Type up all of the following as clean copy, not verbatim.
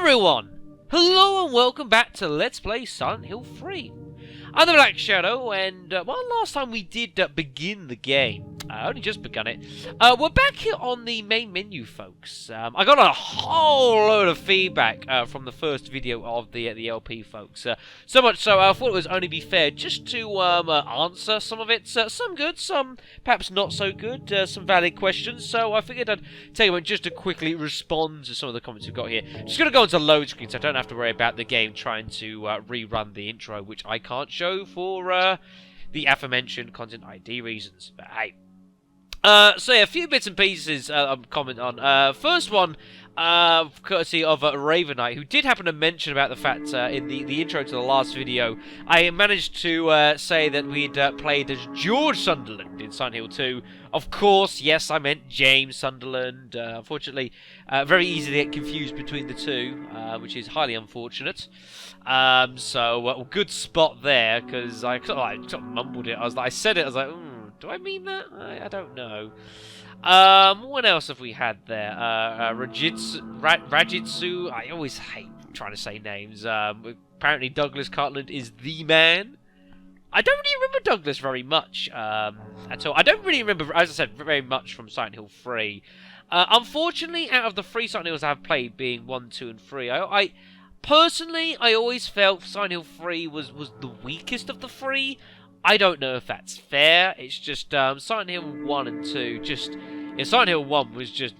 everyone! Hello and welcome back to Let's Play Silent Hill 3. I'm the Black Shadow, and, well, last time we did begin the game, only just begun it, we're back here on the main menu, folks. I got a whole load of feedback from the first video of the LP, folks. So much so, I thought it was only be fair just to answer some of it. Some good, some perhaps not so good, some valid questions. So I figured I'd take a moment just to quickly respond to some of the comments we've got here. Just going to go into load screen so I don't have to worry about the game trying to rerun the intro, which I can't show for the aforementioned content ID reasons. But hey. So yeah, a few bits and pieces I'm comment on. First one, courtesy of Ravenite, who did happen to mention about the fact in the intro to the last video, I managed to say that we'd played as George Sunderland in Silent Hill 2. Of course, yes, I meant James Sunderland. Unfortunately, very easy to get confused between the two, which is highly unfortunate. So good spot there, because I sort of mumbled it. I said it. I was like, do I mean that? I don't know. What else have we had there? Rajitsu. I always hate trying to say names. Apparently Douglas Cartland is the man. I don't really remember Douglas very much at all. I don't really remember, as I said, very much from Silent Hill 3. Unfortunately, out of the 3 Silent Hills I've played, being 1, 2, and 3, I personally, I always felt Silent Hill 3 was the weakest of the 3. I don't know if that's fair. It's just Silent Hill 1 and 2 Silent Hill 1 was just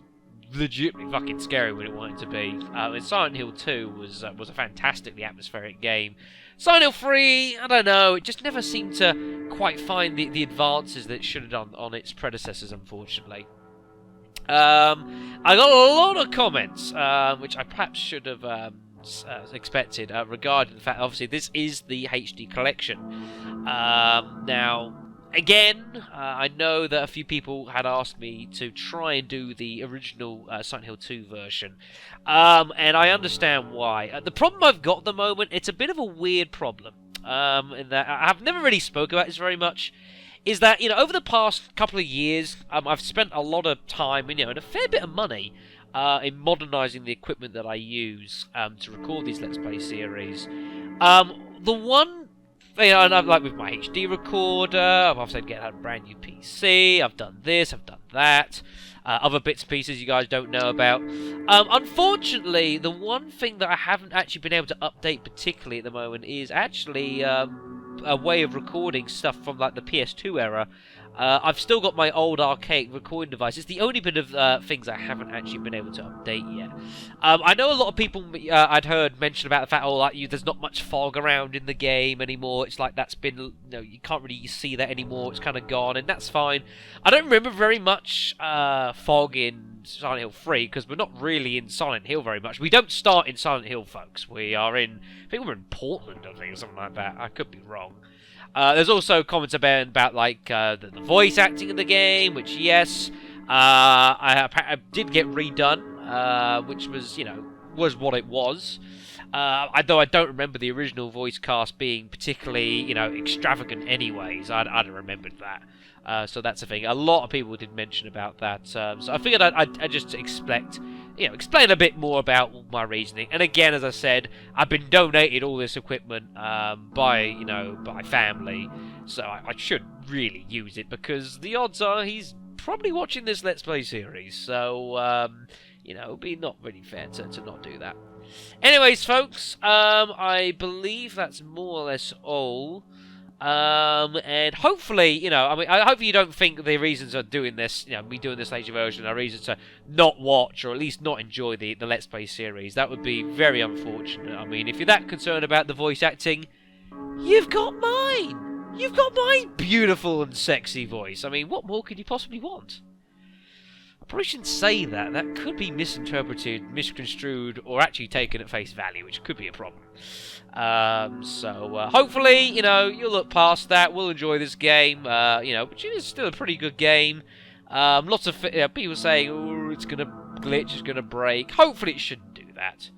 legitimately fucking scary when it wanted to be. And Silent Hill 2 was a fantastically atmospheric game. Silent Hill 3, I don't know, it just never seemed to quite find the advances that it should have done on its predecessors, unfortunately. I got a lot of comments, which I perhaps should have expected, regarding the fact, obviously, this is the HD collection. Now, again, I know that a few people had asked me to try and do the original Silent Hill 2 version, and I understand why. The problem I've got at the moment, it's a bit of a weird problem, in that I've never really spoke about this very much, is that, you know, over the past couple of years, I've spent a lot of time, and, you know, and a fair bit of money in modernising the equipment that I use to record these Let's Play series. The one, you know, and I've, like with my HD recorder, I've also getting a brand new PC, I've done this, I've done that, other bits and pieces you guys don't know about. Unfortunately, the one thing that I haven't actually been able to update particularly at the moment is actually a way of recording stuff from like the Ps2 era. I've still got my old archaic recording device. It's the only bit of things I haven't actually been able to update yet. I know a lot of people I'd heard mention about the fact, oh, like, there's not much fog around in the game anymore. It's like that's been, you know, you can't really see that anymore. It's kind of gone, and that's fine. I don't remember very much fog in Silent Hill 3 because we're not really in Silent Hill very much. We don't start in Silent Hill, folks. We are in, I think we're in Portland, I think, or something like that. I could be wrong. There's also comments about like the voice acting in the game, which yes, I did get redone, which was, you know, was what it was. Though I don't remember the original voice cast being particularly, you know, extravagant. Anyways, I'd have remembered that. So that's the thing. A lot of people did mention about that. So I figured I'd just explain a bit more about my reasoning. And again, as I said, I've been donated all this equipment by family, so I should really use it because the odds are he's probably watching this Let's Play series. So you know, it'd be not really fair to not do that. Anyways, folks, I believe that's more or less all. And hopefully, you know, I mean, I hope you don't think the reasons of doing this, you know, me doing this later version are reasons to not watch or at least not enjoy the Let's Play series. That would be very unfortunate. I mean, if you're that concerned about the voice acting, you've got mine! You've got my beautiful and sexy voice. I mean, what more could you possibly want? I probably shouldn't say that. That could be misinterpreted, misconstrued, or actually taken at face value, which could be a problem. So hopefully, you know, you'll look past that. We'll enjoy this game, you know, which is still a pretty good game. Lots of people saying, oh, it's going to glitch, it's going to break. Hopefully it shouldn't do that.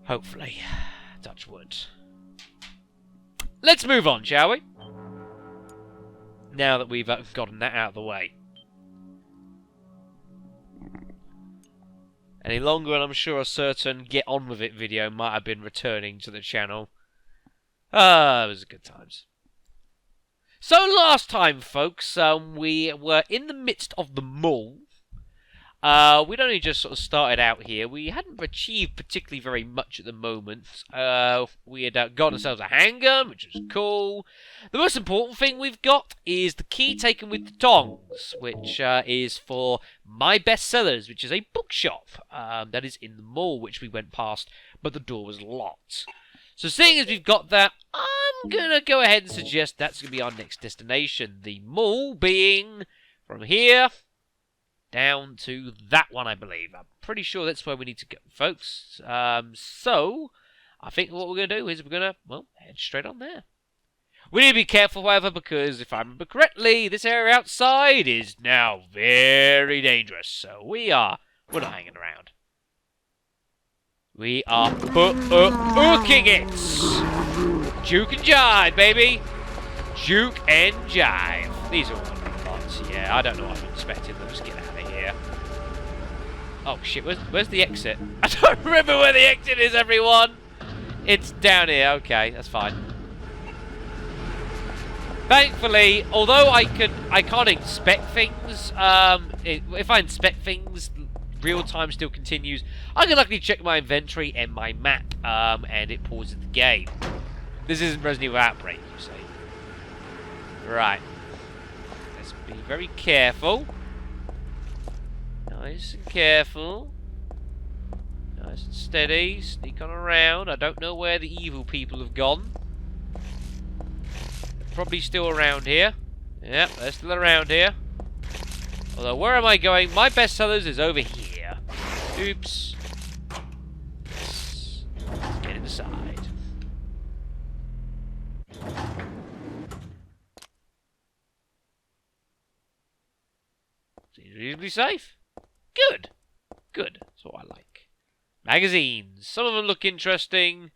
Hopefully. Touch wood. Let's move on, shall we? Now that we've gotten that out of the way. any longer, and I'm sure a certain Get On With It video might have been returning to the channel. It was good times. So last time, folks, we were in the midst of the mall. We'd only just sort of started out here. We hadn't achieved particularly very much at the moment. We had got ourselves a handgun, which was cool. The most important thing we've got is the key taken with the tongs, which is for My Bestsellers, which is a bookshop that is in the mall, which we went past, but the door was locked. So seeing as we've got that, I'm going to go ahead and suggest that's going to be our next destination. The mall being from here down to that one, I believe. I'm pretty sure that's where we need to go, folks. So, I think what we're going to do is we're going to, well, head straight on there. We need to be careful, however, because if I remember correctly, this area outside is now very dangerous. So we're not hanging around. We are hooking it! Juke and jive, baby! Juke and jive. These are all going to be bots. Yeah, I don't know what I'm expecting. Let's get out of here. Oh, shit. Where's the exit? I don't remember where the exit is, everyone! It's down here. Okay, that's fine. Thankfully, although I can't inspect things, if I inspect things, real time still continues. I can luckily check my inventory and my map, and it pauses the game. This isn't Resident Evil Outbreak, you see. Right. Let's be very careful. Nice and careful. Nice and steady. Sneak on around. I don't know where the evil people have gone. They're probably still around here. Yep, they're still around here. Although, where am I going? My Bestsellers is over here. Oops. Let's get inside. Seems reasonably safe. Good. Good. That's what I like. Magazines. Some of them look interesting,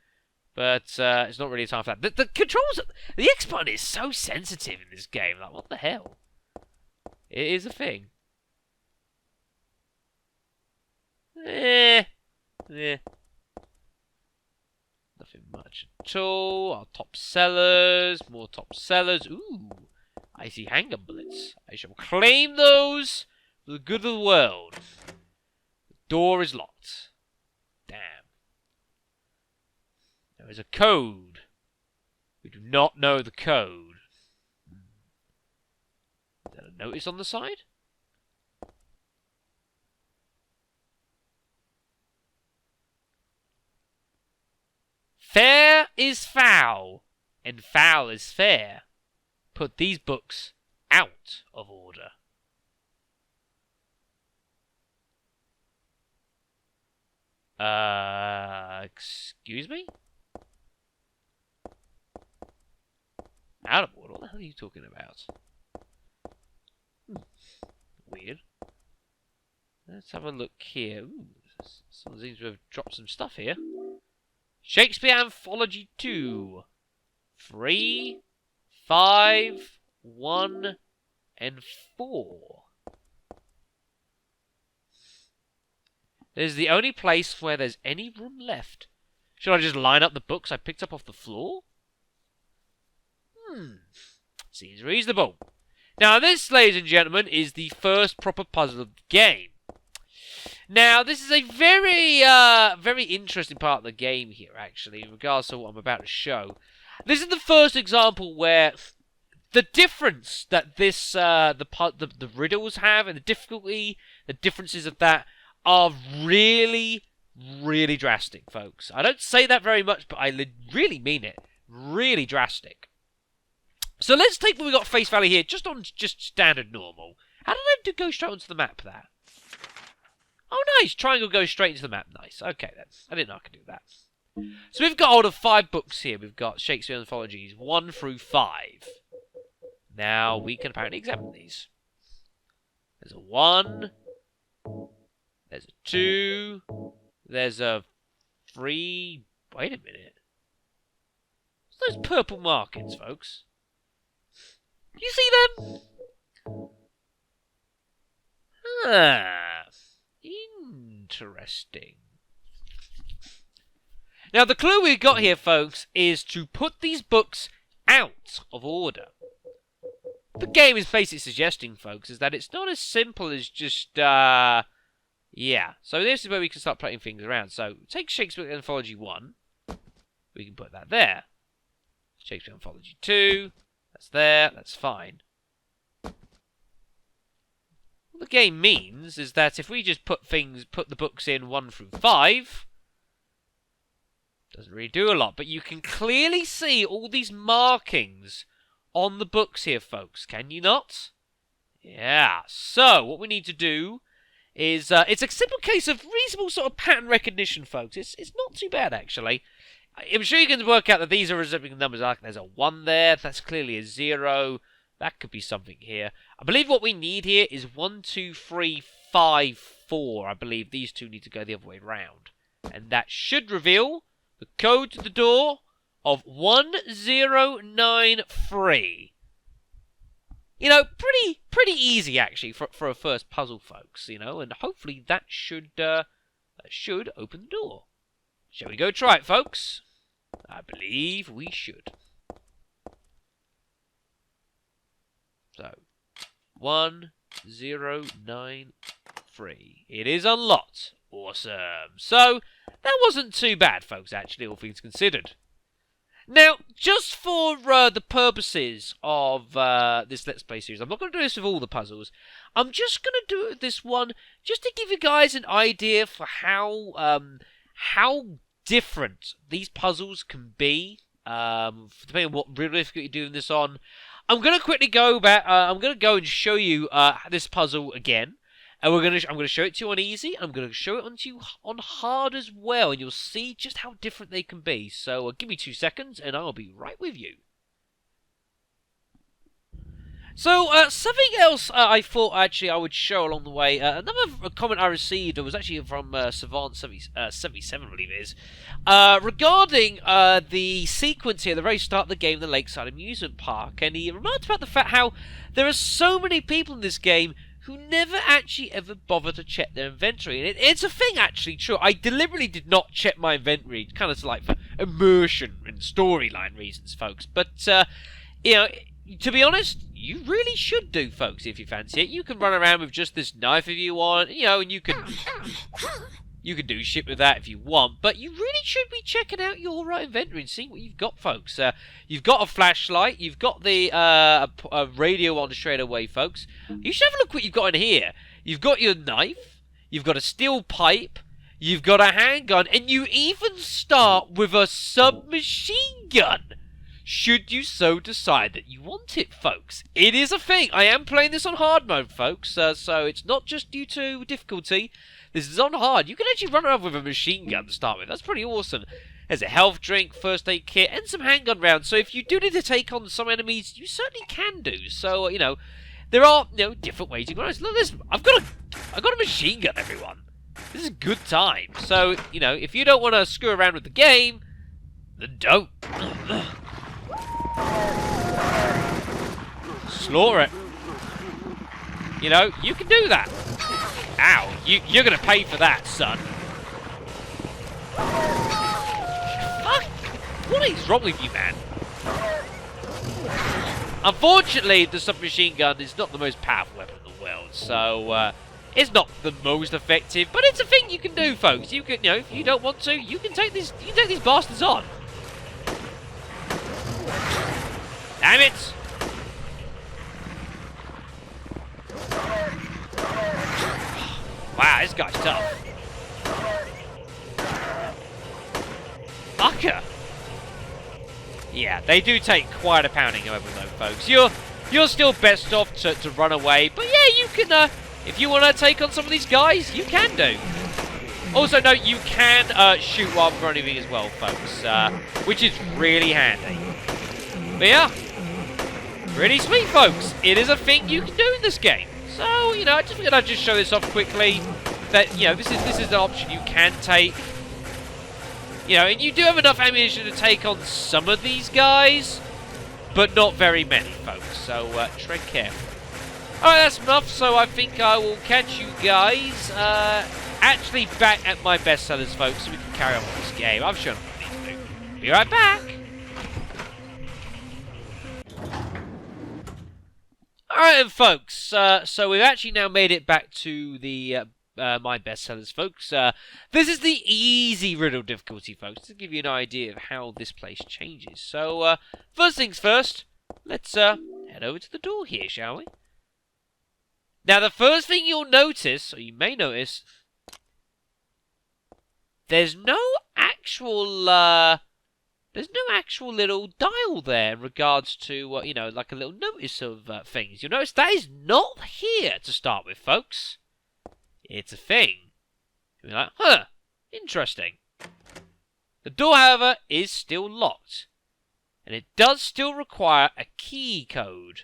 but it's not really time for that. The controls... The X button is so sensitive in this game. Like, what the hell? It is a thing. Nothing much at all. Our top sellers. More top sellers. Ooh. I see handgun bullets. I shall claim those for the good of the world. The door is locked. Damn. There is a code. We do not know the code. Is there a notice on the side? Fair is foul, and foul is fair. Put these books out of order. Excuse me? Out of order? What the hell are you talking about? Weird. Let's have a look here. Ooh, someone seems to have dropped some stuff here. Shakespeare Anthology 2. 3, 5, 1, and 4. This is the only place where there's any room left. Should I just line up the books I picked up off the floor? Seems reasonable. Now this, ladies and gentlemen, is the first proper puzzle of the game. Now, this is a very interesting part of the game here, actually, in regards to what I'm about to show. This is the first example where the difference that this, the riddles have and the difficulty, the differences of that are really, really drastic, folks. I don't say that very much, but I really mean it. Really drastic. So let's take what we got face value here, just on standard normal. How did I go straight onto the map there? Oh, nice. Triangle goes straight into the map. Nice. Okay, then. I didn't know I could do that. So we've got hold of 5 books here. We've got Shakespeare Anthologies 1 through 5. Now, we can apparently examine these. There's a 1. There's a 2. There's a 3. Wait a minute. What's those purple markings, folks? Do you see them? Ah. Interesting. Now, the clue we've got here, folks, is to put these books out of order. The game is basically suggesting, folks, is that it's not as simple as just, yeah. So this is where we can start putting things around. So, take Shakespeare Anthology 1. We can put that there. Shakespeare Anthology 2. That's there. That's fine. What the game means is that if we just put the books in 1 through 5... doesn't really do a lot, but you can clearly see all these markings on the books here, folks. Can you not? Yeah. So, what we need to do is... it's a simple case of reasonable sort of pattern recognition, folks. It's not too bad, actually. I'm sure you can work out that these are resembling numbers. Like there's a 1 there. That's clearly a 0. That could be something here. I believe what we need here is 1, 2, 3, 5, 4. I believe these two need to go the other way round. And that should reveal... the code to the door of 1093. You know, pretty easy actually for a first puzzle, folks. You know, and hopefully that should open the door. Shall we go try it, folks? I believe we should. So 1093. It is unlocked. Awesome. So that wasn't too bad, folks, actually, all things considered. Now, just for the purposes of this Let's Play series, I'm not going to do this with all the puzzles. I'm just going to do this one just to give you guys an idea for how different these puzzles can be, depending on what real difficulty you're doing this on. I'm going to quickly go back. I'm going to go and show you this puzzle again. And I'm going to show it to you on easy. I'm going to show it to you on hard as well. And you'll see just how different they can be. So give me 2 seconds and I'll be right with you. So something else I thought actually I would show along the way. Another comment I received was actually from Savant77, I believe it is. Regarding the sequence here at the very start of the game, the Lakeside Amusement Park. And he remarked about the fact how there are so many people in this game who never actually ever bother to check their inventory. And it's a thing, actually, true. I deliberately did not check my inventory, kind of like for immersion and storyline reasons, folks. But, you know, to be honest, you really should do, folks, if you fancy it. You can run around with just this knife if you want, you know, and you can do shit with that if you want, but you really should be checking out your inventory and seeing what you've got, folks. You've got a flashlight, you've got the radio on straight away, folks. You should have a look what you've got in here. You've got your knife, you've got a steel pipe, you've got a handgun, and you even start with a submachine gun. Should you so decide that you want it, folks. It is a thing. I am playing this on hard mode, folks, so it's not just due to difficulty. This is on hard. You can actually run around with a machine gun to start with. That's pretty awesome. There's a health drink, first aid kit, and some handgun rounds. So if you do need to take on some enemies, you certainly can do. So, you know, there are, you know, different ways you can run. Look at this. I've got a machine gun, everyone. This is a good time. So, you know, if you don't want to screw around with the game, then don't. Slaughter it. You know, you can do that. Ow, you're going to pay for that, son. Fuck! What is wrong with you, man? Unfortunately, the submachine gun is not the most powerful weapon in the world, so it's not the most effective, but it's a thing you can do, folks. You can, you know, if you don't want to, you can take these bastards on. Damn it! Wow, this guy's tough. Fucker! Yeah, they do take quite a pounding, however, though, folks. You're still best off to run away, but yeah, you can, if you want to take on some of these guys, you can do. Also, note, you can shoot while running as well, folks, which is really handy. But yeah, pretty sweet, folks. It is a thing you can do in this game. So, you know, I just figured I'd just show this off quickly. That, you know, this is an option you can take. You know, and you do have enough ammunition to take on some of these guys, but not very many, folks. So, tread carefully. Alright, that's enough. So I think I will catch you guys actually back at my bestsellers, folks, so we can carry on with this game. I'm sure I need to. Be right back. Alright then, folks, so we've actually now made it back to the my bestsellers, folks. This is the easy riddle difficulty, folks, to give you an idea of how this place changes. So, first things first, let's head over to the door here, shall we? Now, the first thing you'll notice, or you may notice, there's no actual little dial there in regards to, you know, like a little notice of things. You'll notice that is not here to start with, folks. It's a thing. You'll be like, huh, interesting. The door, however, is still locked. And it does still require a key code,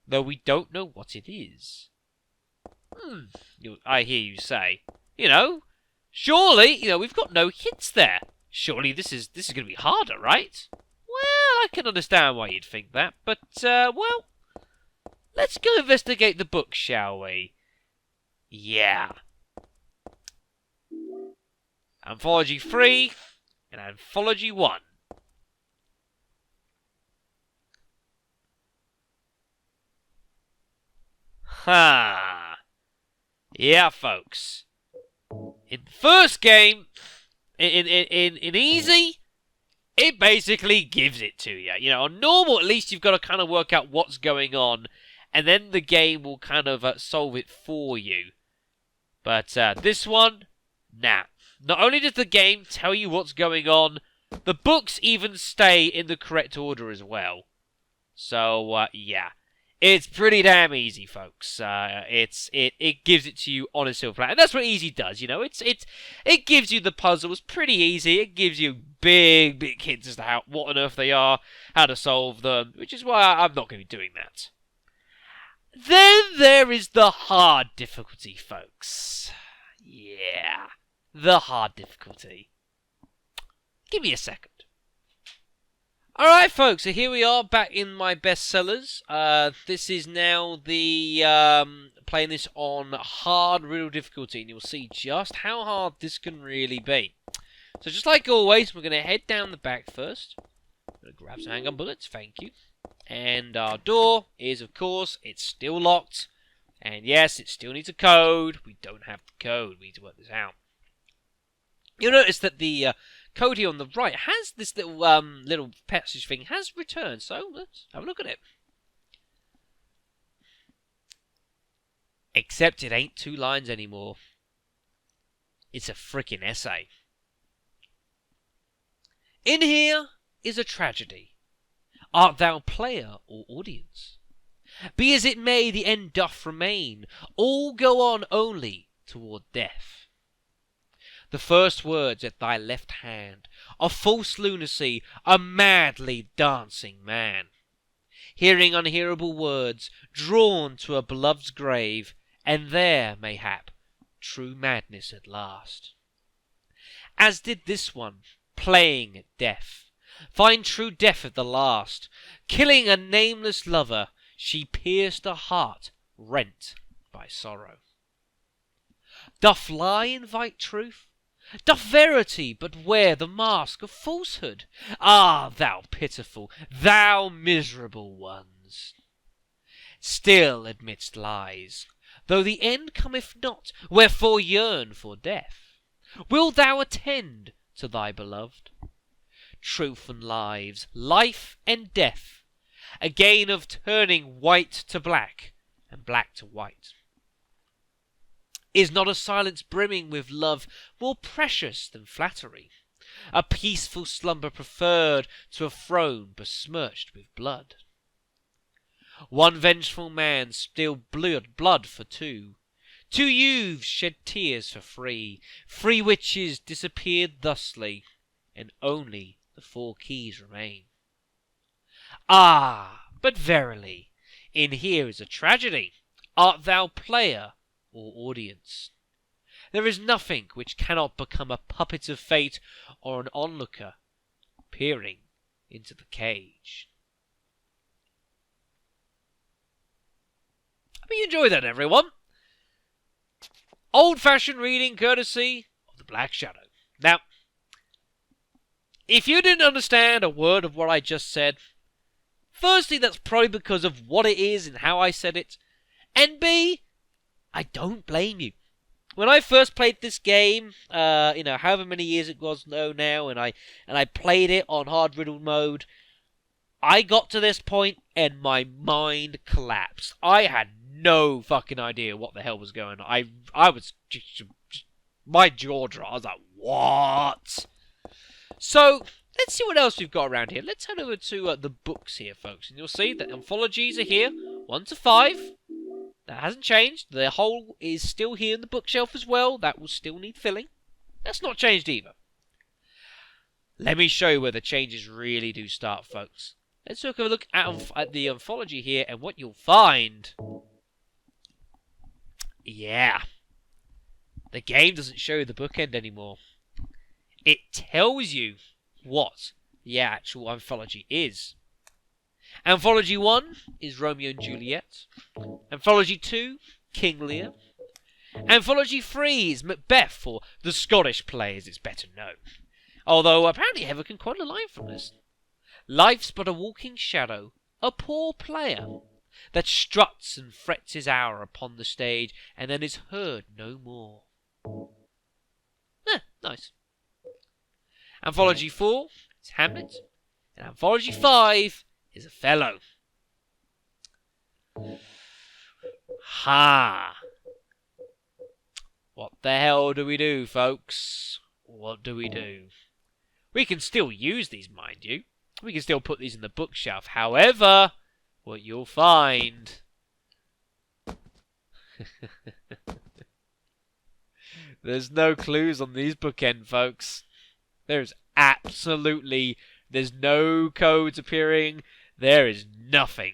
though we don't know what it is. I hear you say, you know, surely, you know, we've got no hints there. Surely this is going to be harder, right? Well, I can understand why you'd think that, but, well, let's go investigate the book, shall we? Yeah. Anthology 3 and Anthology 1. Ha! Yeah, folks. In the first game, in easy, it basically gives it to you. You know, on normal, at least you've got to kind of work out what's going on, and then the game will kind of solve it for you. But this one, nah. Not only does the game tell you what's going on, the books even stay in the correct order as well. So, yeah. It's pretty damn easy, folks. It gives it to you on a silver platter, and that's what easy does. You know, it gives you the puzzles pretty easy. It gives you big hints as to what on earth they are, how to solve them, which is why I'm not going to be doing that. Then there is the hard difficulty, folks. Yeah, the hard difficulty. Give me a second. Alright, folks, so here we are back in my bestsellers. This is now the playing this on hard riddle difficulty, and you'll see just how hard this can really be. So just like always, we're going to head down the back first. I'm going to grab some handgun bullets, thank you. And our door is, of course, it's still locked. And yes, it still needs a code. We don't have the code. We need to work this out. You'll notice that the code here on the right has this little passage thing has returned. So let's have a look at it. Except it ain't 2 lines anymore. It's a frickin' essay. In here is a tragedy. Art thou player or audience? Be as it may, the end doth remain. All go on only toward death. The first words at thy left hand are false lunacy, a madly dancing man, hearing unhearable words, drawn to a beloved's grave, and there, mayhap, true madness at last. As did this one, playing at death, find true death at the last, killing a nameless lover, she pierced a heart rent by sorrow. Doth lie invite truth? Doth verity but wear the mask of falsehood? Ah, thou pitiful, thou miserable ones! Still amidst lies, though the end cometh not, wherefore yearn for death? Wilt thou attend to thy beloved? Truth and lives, life and death, again of turning white to black, and black to white. Is not a silence brimming with love more precious than flattery? A peaceful slumber preferred to a throne besmirched with blood? One vengeful man spilled blood for 2. 2 youths shed tears for 3. 3 witches disappeared thusly, and only the 4 keys remain. Ah, but verily, in here is a tragedy. Art thou player or audience? There is nothing which cannot become a puppet of fate or an onlooker peering into the cage. I hope you enjoyed that, everyone. Old-fashioned reading courtesy of the Black Shadow. Now, if you didn't understand a word of what I just said, firstly, that's probably because of what it is and how I said it. And B, I don't blame you. When I first played this game, however many years it was now, and I played it on hard riddle mode, I got to this point and my mind collapsed. I had no fucking idea what the hell was going on. I was just my jaw dropped. I was like, what? So, let's see what else we've got around here. Let's head over to the books here, folks. And you'll see that anthologies are here, 1 to 5. That hasn't changed. The hole is still here in the bookshelf as well. That will still need filling. That's not changed either. Let me show you where the changes really do start, folks. Let's take a look at the anthology here, and what you'll find... Yeah. The game doesn't show you the bookend anymore. It tells you what the actual anthology is. Anthology 1 is Romeo and Juliet. Anthology 2, King Lear. Anthology 3 is Macbeth, for the Scottish play as it's better known. Although apparently Heather can quote a line from this. Life's but a walking shadow, a poor player, that struts and frets his hour upon the stage, and then is heard no more. Nice. Anthology 4 is Hamlet, and Anthology 5 is Othello. Ha! What the hell do we do, folks? What do we do? We can still use these, mind you. We can still put these in the bookshelf. However, what you'll find... There's no clues on these bookend, folks. There's no codes appearing. There is nothing.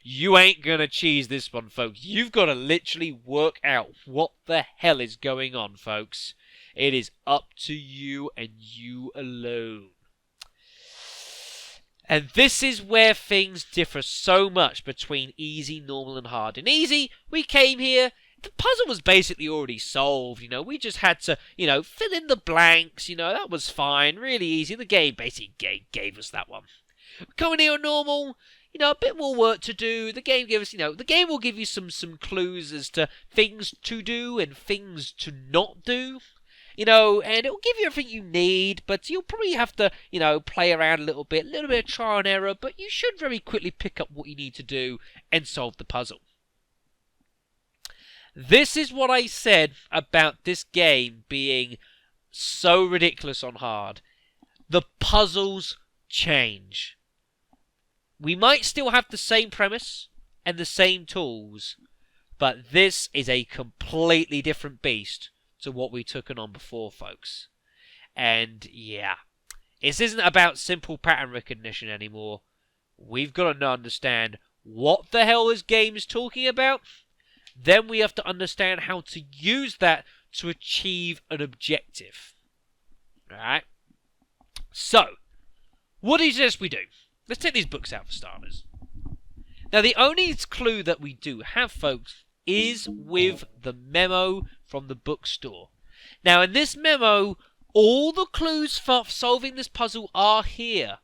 You ain't gonna cheese this one, folks. You've got to literally work out what the hell is going on, folks. It is up to you and you alone. And this is where things differ so much between easy, normal, and hard. In easy, we came here, the puzzle was basically already solved, we just had to, fill in the blanks, that was fine, really easy. The game basically gave us that one. Coming here on normal, a bit more work to do. The game gives us, the game will give you some clues as to things to do and things to not do. And it'll give you everything you need, but you'll probably have to, play around a little bit of trial and error, but you should very quickly pick up what you need to do and solve the puzzle. This is what I said about this game being so ridiculous on hard. The puzzles change. We might still have the same premise and the same tools, but this is a completely different beast to what we've taken on before, folks. And yeah, this isn't about simple pattern recognition anymore. We've got to understand what the hell this game is talking about. Then we have to understand how to use that to achieve an objective. Alright? So, what do you suggest we do? Let's take these books out for starters. Now, the only clue that we do have, folks, is with the memo from the bookstore. Now, in this memo, all the clues for solving this puzzle are here,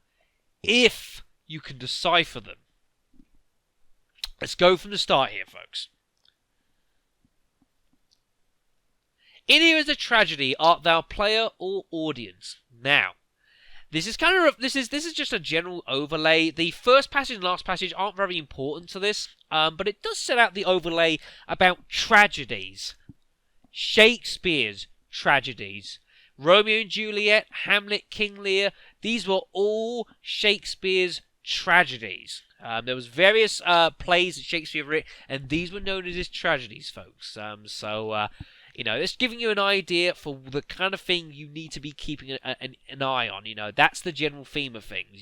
if you can decipher them. Let's go from the start here, folks. In here is a tragedy, art thou player or audience? Now, this is just a general overlay. The first passage and last passage aren't very important to this, but it does set out the overlay about tragedies. Shakespeare's tragedies. Romeo and Juliet, Hamlet, King Lear, these were all Shakespeare's tragedies. There was various plays that Shakespeare wrote, and these were known as his tragedies, folks. It's giving you an idea for the kind of thing you need to be keeping an eye on. That's the general theme of things.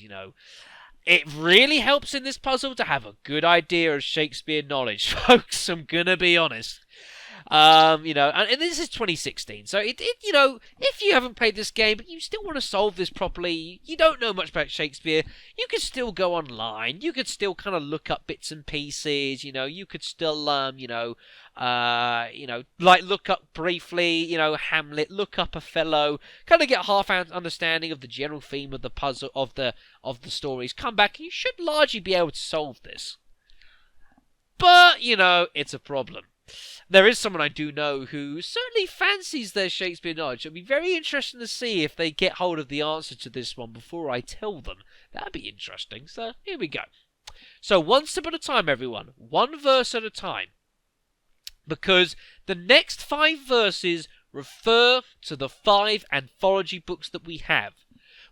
It really helps in this puzzle to have a good idea of Shakespeare knowledge, folks. I'm gonna be honest. And this is 2016, so if you haven't played this game, but you still want to solve this properly, you don't know much about Shakespeare, you could still go online, you could still kind of look up bits and pieces, you could still, Like look up briefly, Hamlet, look up Othello, kind of get a half understanding of the general theme of the puzzle of the stories. Come back, and you should largely be able to solve this. But it's a problem. There is someone I do know who certainly fancies their Shakespeare knowledge. It'll be very interesting to see if they get hold of the answer to this one before I tell them. That'd be interesting. So here we go. So one step at a time, everyone. One verse at a time. Because the next 5 verses refer to the 5 anthology books that we have.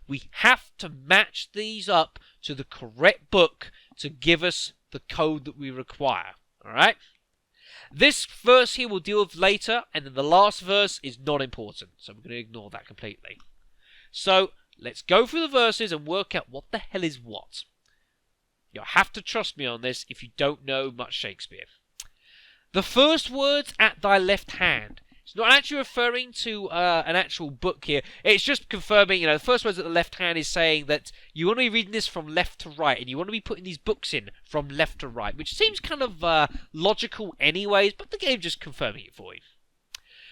We have to match these up to the correct book to give us the code that we require. Alright? This verse here we'll deal with later, and then the last verse is not important. So we're going to ignore that completely. So let's go through the verses and work out what the hell is what. You'll have to trust me on this if you don't know much Shakespeare. The first words at thy left hand. It's not actually referring to an actual book here. It's just confirming, the first words at the left hand is saying that you want to be reading this from left to right, and you want to be putting these books in from left to right, which seems kind of logical anyways, but the game's just confirming it for you.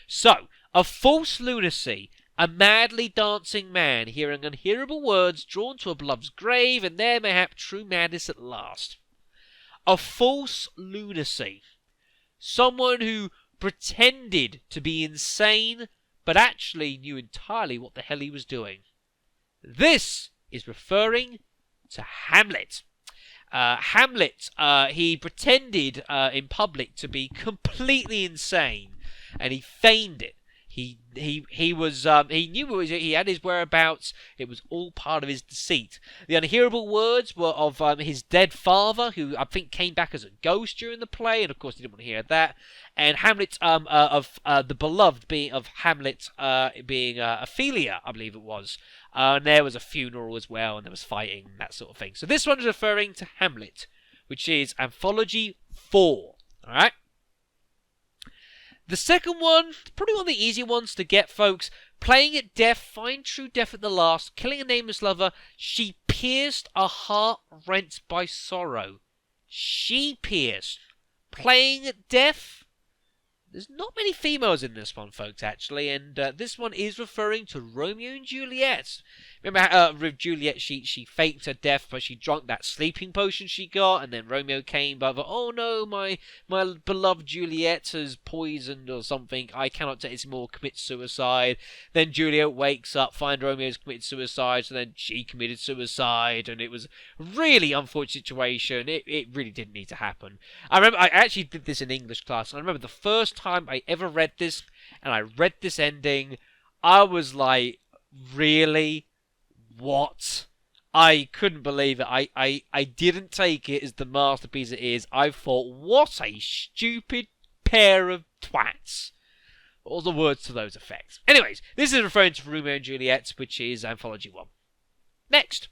So, a false lunacy, a madly dancing man, hearing unhearable words, drawn to a beloved's grave, and there mayhap true madness at last. A false lunacy. Someone who pretended to be insane, but actually knew entirely what the hell he was doing. This is referring to Hamlet. Hamlet, he pretended in public to be completely insane, and he feigned it. He knew he had his whereabouts. It was all part of his deceit. The unhearable words were of his dead father, who I think came back as a ghost during the play, and of course he didn't want to hear that. And Hamlet of the beloved being of Hamlet being Ophelia, I believe it was. And there was a funeral as well, and there was fighting, that sort of thing. So this one is referring to Hamlet, which is Anthology 4. All right. The second one, probably one of the easy ones to get, folks. Playing at death, find true death at the last, killing a nameless lover, she pierced a heart rent by sorrow. She pierced. Playing at death. There's not many females in this one, folks, actually, and this one is referring to Romeo and Juliet. Remember how with Juliet, she faked her death, but she drank that sleeping potion she got, and then Romeo came by, oh no, my beloved Juliet is poisoned or something, I cannot take this more, commit suicide. Then Juliet wakes up, finds Romeo's committed suicide, so then she committed suicide, and it was a really unfortunate situation. It really didn't need to happen. I remember I actually did this in English class, and I remember the first time I ever read this, and I read this ending, I was like, really? What? I couldn't believe it. I didn't take it as the masterpiece it is. I thought, what a stupid pair of twats. All the words to those effects. Anyways, this is referring to Romeo and Juliet, which is Anthology 1. Next.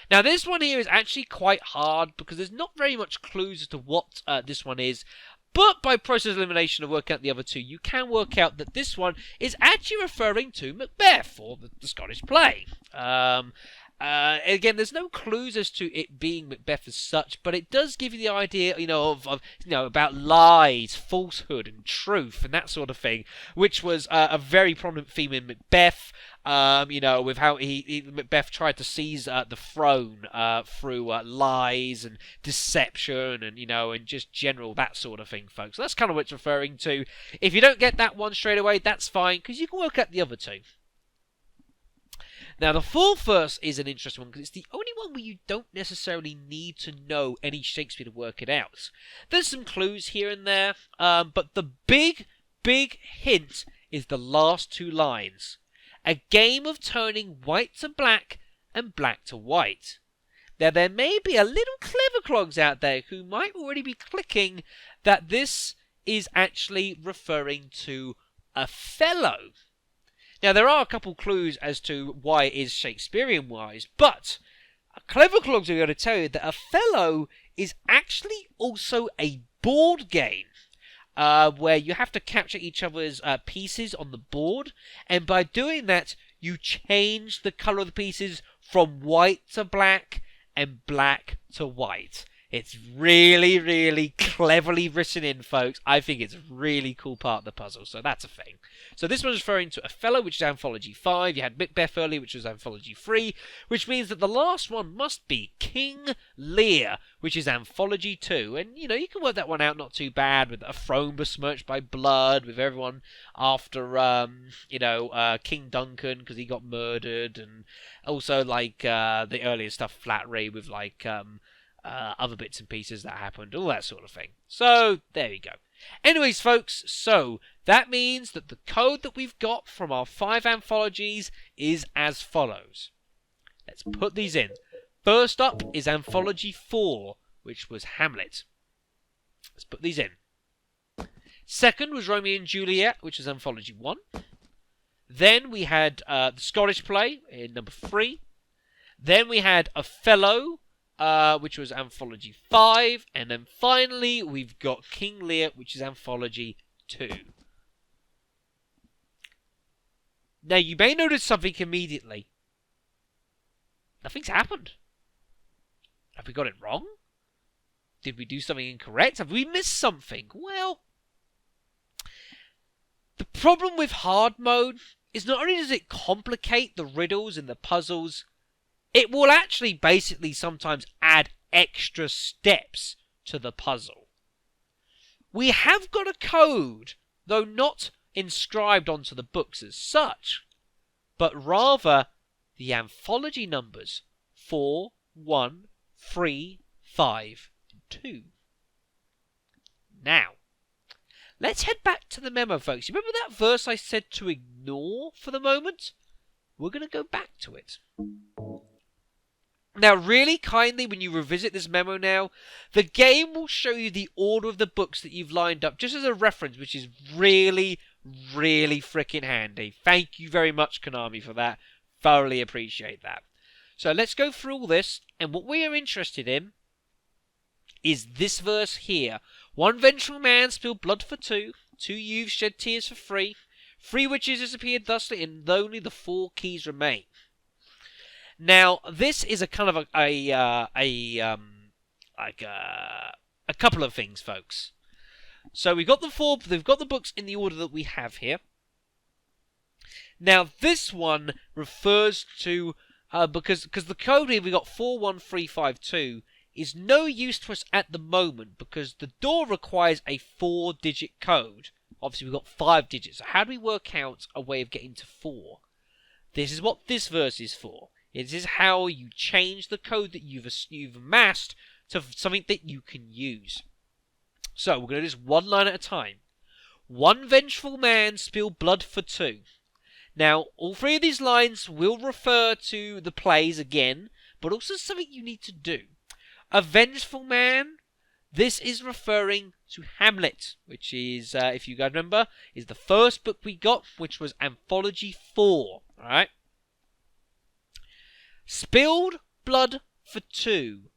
Now, this one here is actually quite hard because there's not very much clues as to what this one is. But by process of elimination of working out the other two, you can work out that this one is actually referring to Macbeth, or the Scottish play. Again, there's no clues as to it being Macbeth as such, but it does give you the idea, about lies, falsehood, and truth, and that sort of thing, which was a very prominent theme in Macbeth. With how Macbeth tried to seize the throne through lies and deception, and just general that sort of thing, folks. So that's kind of what it's referring to. If you don't get that one straight away, that's fine, because you can work out the other two. Now, the fourth verse is an interesting one because it's the only one where you don't necessarily need to know any Shakespeare to work it out. There's some clues here and there, but the big hint is the last 2 lines. A game of turning white to black and black to white. Now, there may be a little clever clogs out there who might already be clicking that this is actually referring to Othello. Now, there are a couple clues as to why it is Shakespearean-wise, but clever clogs are going to tell you that Othello is actually also a board game. Where you have to capture each other's pieces on the board, and by doing that, you change the colour of the pieces from white to black and black to white. It's really, really cleverly written in, folks. I think it's a really cool part of the puzzle, so that's a thing. So this one's referring to Othello, which is Anthology 5. You had Macbeth earlier, which was Anthology 3, which means that the last one must be King Lear, which is Anthology 2. And, you know, you can work that one out not too bad, with a throne besmirched by blood, with everyone after, King Duncan, because he got murdered, and also, like, the earlier stuff, Flattery, with, like, other bits and pieces that happened, all that sort of thing. So, there you go. Anyways, folks, so that means that the code that we've got from our 5 anthologies is as follows. Let's put these in. First up is Anthology 4, which was Hamlet. Let's put these in. Second was Romeo and Juliet, which was Anthology 1. Then we had the Scottish play in number 3. Then we had Othello, which was Anthology 5, and then finally we've got King Lear, which is Anthology 2. Now, you may notice something immediately. Nothing's happened. Have we got it wrong? Did we do something incorrect? Have we missed something? Well, the problem with hard mode is not only does it complicate the riddles and the puzzles, it will actually basically sometimes add extra steps to the puzzle. We have got a code, though not inscribed onto the books as such, but rather the anthology numbers 4, 1, 3, 5, and 2. Now, let's head back to the memo, folks. You remember that verse I said to ignore for the moment? We're going to go back to it. Now, really kindly, when you revisit this memo now, the game will show you the order of the books that you've lined up, just as a reference, which is really, really freaking handy. Thank you very much, Konami, for that. Thoroughly appreciate that. So let's go through all this, and what we are interested in is this verse here. 1 vengeful man spilled blood for 2. 2 youths shed tears for 3. 3 witches disappeared thusly, and only the 4 keys remain. Now, this is a kind of a couple of things, folks. So we've got the books in the order that we have here. Now, this one refers to because the code here we got 41352 is no use to us at the moment because the door requires a 4-digit code. Obviously, we've got 5 digits. So how do we work out a way of getting to 4? This is what this verse is for. It is how you change the code that you've amassed to something that you can use. So, we're going to do this one line at a time. 1 vengeful man spilled blood for 2. Now, all 3 of these lines will refer to the plays again, but also something you need to do. A vengeful man, this is referring to Hamlet, which is, if you guys remember, is the first book we got, which was Anthology 4. Alright? Spilled blood for 2.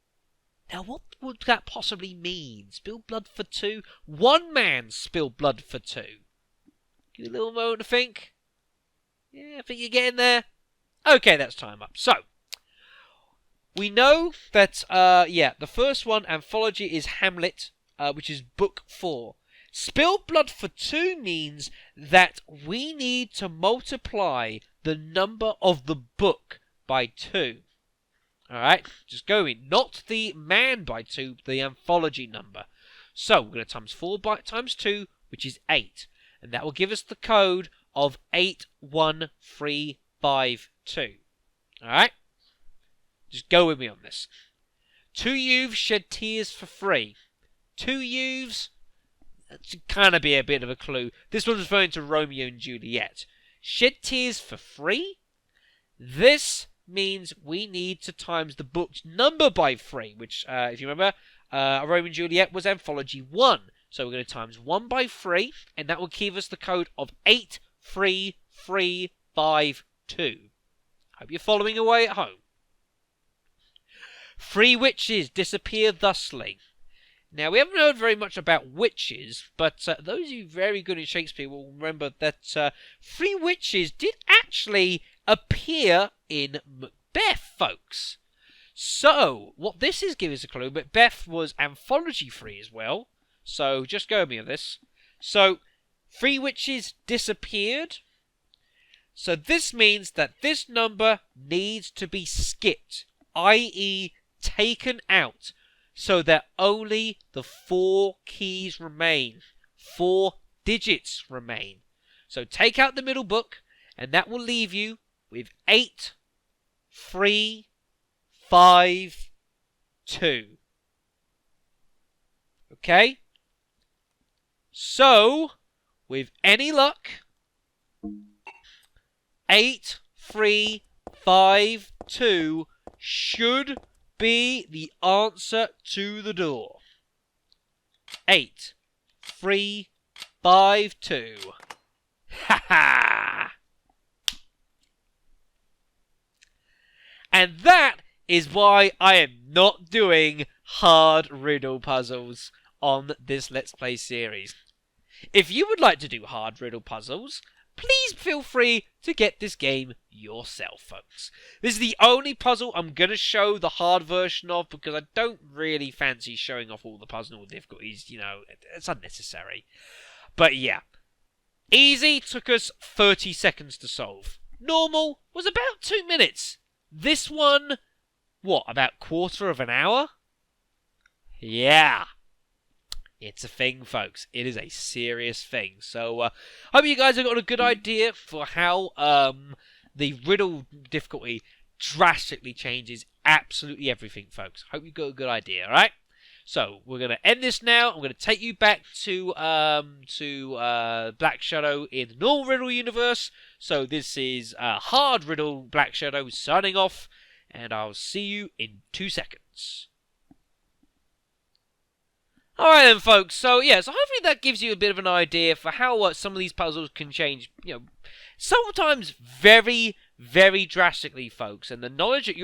Now, what would that possibly mean? Spilled blood for 2? 1 man spilled blood for 2. Give you a little moment to think. Yeah, I think you're getting there. Okay, that's time up. So, we know that, the first one, Anthology, is Hamlet, which is book 4. Spilled blood for 2 means that we need to multiply the number of the book by 2. Alright, just going. Not the man by 2, the anthology number. So, we're going to times 4 by times 2, which is 8. And that will give us the code of 81352. Alright? Just go with me on this. 2 youths shed tears for 3. 2 youths, that should kind of be a bit of a clue. This one's referring to Romeo and Juliet. Shed tears for 3? This means we need to times the book's number by 3, which, if you remember, Romeo and Juliet was Anthology 1. So we're going to times 1 by 3, and that will give us the code of 83352. Hope you're following away at home. 3 witches disappear thusly. Now, we haven't heard very much about witches, but those of you very good in Shakespeare will remember that 3 witches did actually appear in Macbeth, folks. So, what this is giving us a clue, but Beth was anthology free as well. So, just go with me on this. So, 3 witches disappeared. So, this means that this number needs to be skipped, i.e. taken out, so that only the 4 keys remain. 4 digits remain. So, take out the middle book, and that will leave you with 8, 3, 5, 2. Okay? So, with any luck, 8, 3, 5, 2 should be the answer to the door. 8, 3, 5, 2. Ha ha! And that is why I am not doing hard riddle puzzles on this Let's Play series. If you would like to do hard riddle puzzles, please feel free to get this game yourself, folks. This is the only puzzle I'm going to show the hard version of, because I don't really fancy showing off all the puzzle difficulties. You know, it's unnecessary. But yeah. Easy took us 30 seconds to solve. Normal was about 2 minutes. This one, what, about quarter of an hour? Yeah. It's a thing, folks. It is a serious thing. So, hope you guys have got a good idea for how the riddle difficulty drastically changes absolutely everything, folks. Hope you got a good idea, alright? So, we're going to end this now. I'm going to take you back to Black Shadow in the normal riddle universe. So, this is Hard Riddle Black Shadow signing off, and I'll see you in 2 seconds. Alright then, folks, so hopefully that gives you a bit of an idea for how some of these puzzles can change, sometimes very, very drastically, folks, and the knowledge that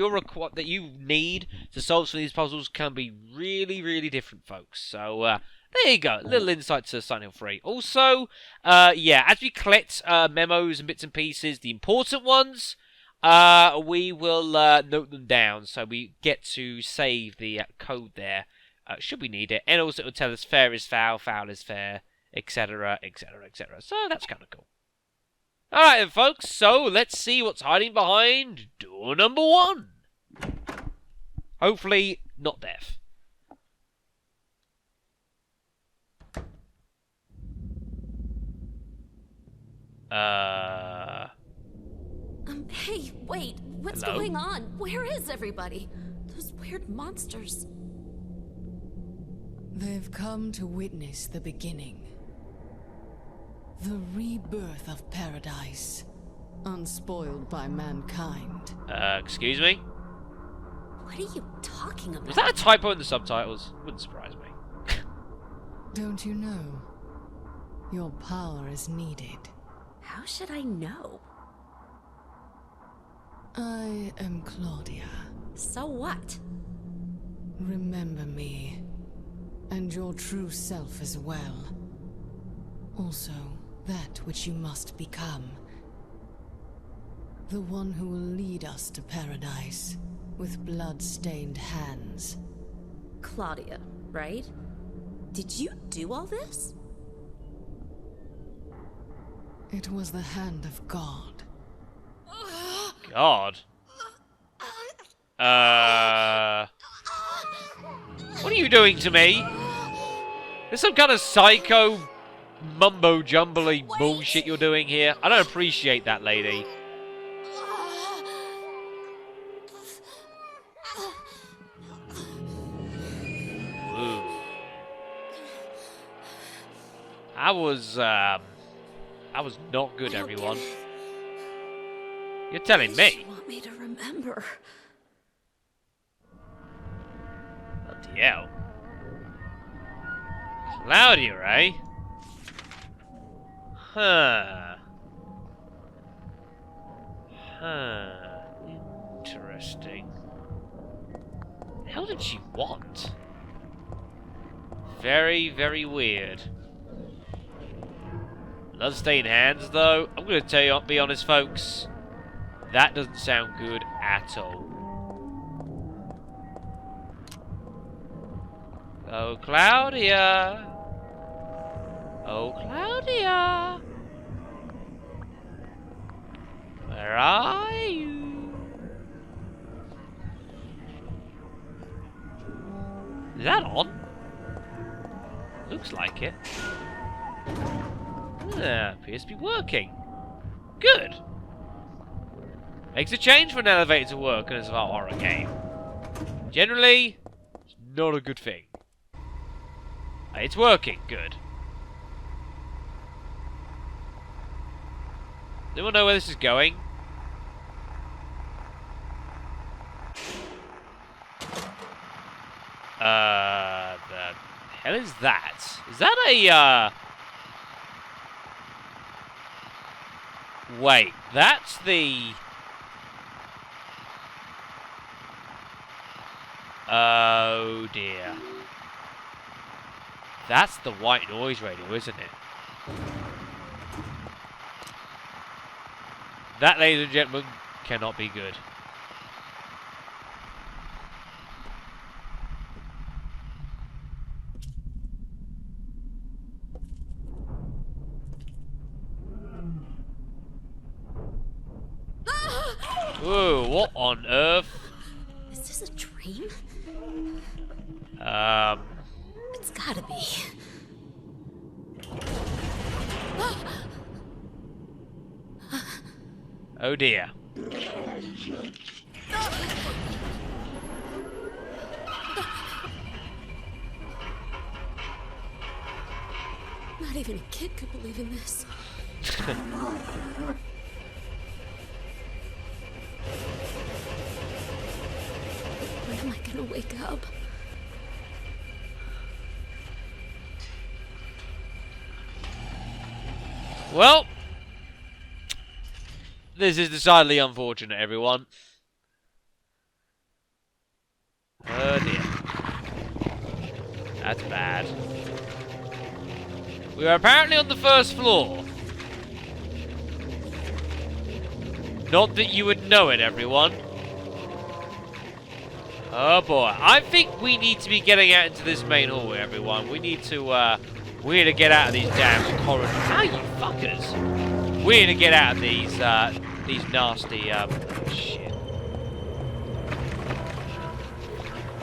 that you need to solve some of these puzzles can be really, really different, folks. So, there you go, a little insight to Silent Hill 3. Also, as we collect memos and bits and pieces, the important ones, we will note them down, so we get to save the code there. Should we need it, and also it will tell us fair is foul, foul is fair, etc, etc, etc. So that's kind of cool. Alright then, folks, so let's see what's hiding behind door number 1. Hopefully, not death. Hey, wait, what's Hello? going on? Where is everybody? Those weird monsters. They've come to witness the beginning. The rebirth of paradise, unspoiled by mankind. Excuse me? What are you talking about? Was that a typo in the subtitles? Wouldn't surprise me. Don't you know? Your power is needed. How should I know? I am Claudia. So what? Remember me. And your true self as well. Also, that which you must become. The one who will lead us to paradise, with blood-stained hands. Claudia, right? Did you do all this? It was the hand of God. God? What are you doing to me? There's some kind of psycho mumbo-jumbly bullshit you're doing here. I don't appreciate that, lady. Ooh. I was not good, everyone. You're telling What me? you want me to remember? Bloody hell. Claudia, eh? Huh. Interesting. The hell did she want? Very, very weird. Bloodstained hands, though. I'm gonna tell you, be honest, folks. That doesn't sound good at all. Oh, Claudia. Oh, Claudia. Where are you? Is that on? Looks like it. Yeah, appears to be working. Good. Makes a change for an elevator to work in a survival horror game. Generally, it's not a good thing. It's working. Good. Does anyone know where this is going? The hell is that? Is that a, Wait, that's the... Oh dear. That's the white noise radio, isn't it? That, ladies and gentlemen, cannot be good. Whoa, what on earth? Is this a dream? It's gotta be. Oh dear. Not even a kid could believe in this. When am I gonna wake up? Well, this is decidedly unfortunate, everyone. Oh dear. That's bad. We are apparently on the first floor. Not that you would know it, everyone. Oh boy. I think we need to be getting out into this main hallway, everyone. We need to get out of these damn corridors. Ah, you fuckers. We need to get out of these nasty, shit.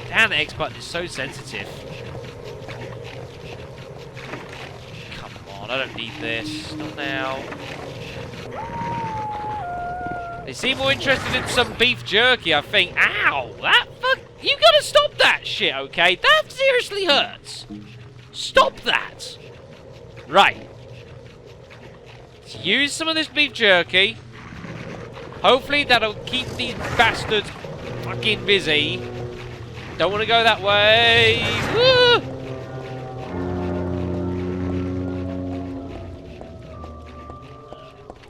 Damn, the X button is so sensitive. Come on, I don't need this. Not now. They seem more interested in some beef jerky, I think. Ow! That fuck... You gotta stop that shit, okay? That seriously hurts. Stop that! Right. Let's use some of this beef jerky. Hopefully that'll keep these bastards fucking busy. Don't want to go that way. Woo!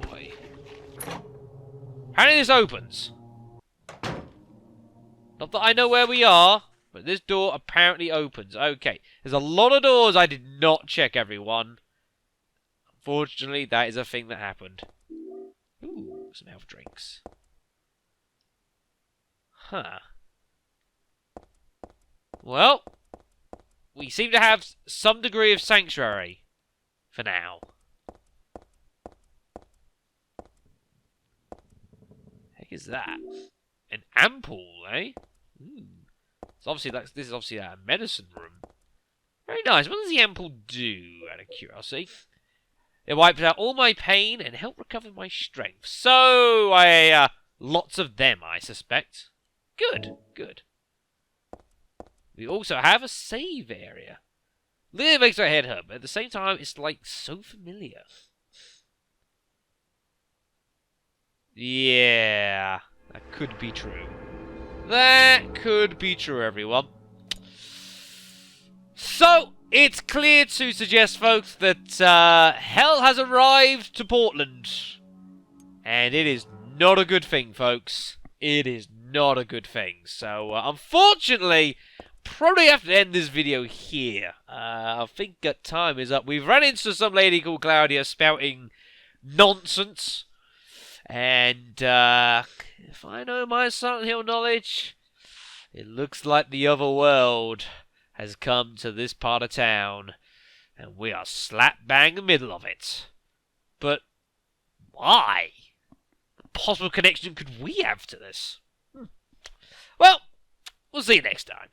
Boy. Apparently this opens. Not that I know where we are, but this door apparently opens. Okay. There's a lot of doors I did not check, everyone. Unfortunately, that is a thing that happened. Ooh, some health drinks. Huh. Well, we seem to have some degree of sanctuary for now. Heck is that? An ampoule, eh? Ooh. It's obviously this is obviously a medicine room. Very nice. What does the ampoule do, out of curiosity? It wipes out all my pain and help recover my strength. So, lots of them, I suspect. Good, good. We also have a save area. Really makes my head hurt, but at the same time, it's like so familiar. Yeah, that could be true. That could be true, everyone. So, it's clear to suggest, folks, that hell has arrived to Portland. And it is not a good thing, folks. It is not a good thing. So, unfortunately, probably have to end this video here. I think that time is up. We've run into some lady called Claudia spouting nonsense. And if I know my Silent Hill knowledge, it looks like the other world has come to this part of town, and we are slap bang in the middle of it. But why? What possible connection could we have to this? Well, we'll see you next time.